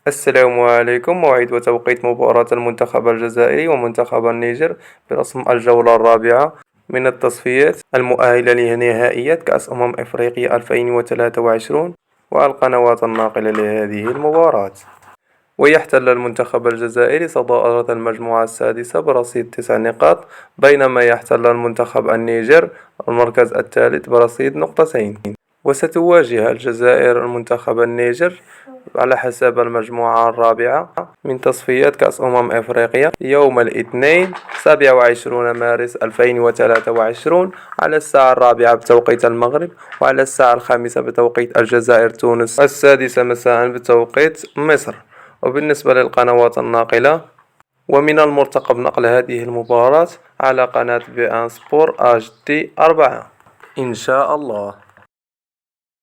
السلام عليكم. موعد وتوقيت مباراة المنتخب الجزائري ومنتخب النيجر برسم الجولة الرابعة من التصفيات المؤهلة لنهائيات كأس إفريقيا 2023 والقنوات الناقلة لهذه المباراة. ويحتل المنتخب الجزائري صدارة المجموعة السادسة برصيد 9 نقاط، بينما يحتل المنتخب النيجر المركز الثالث برصيد نقطتين. وستواجه الجزائر المنتخب النيجر على حساب المجموعة الرابعة من تصفيات كأس إفريقيا يوم الاثنين 27 مارس 2023 على الساعة 4 بتوقيت المغرب، وعلى الساعة 5 بتوقيت الجزائر تونس، 6 مساء بتوقيت مصر. وبالنسبة للقنوات الناقلة، ومن المرتقب نقل هذه المباراة على قناة بي ان سبور HD 4 إن شاء الله.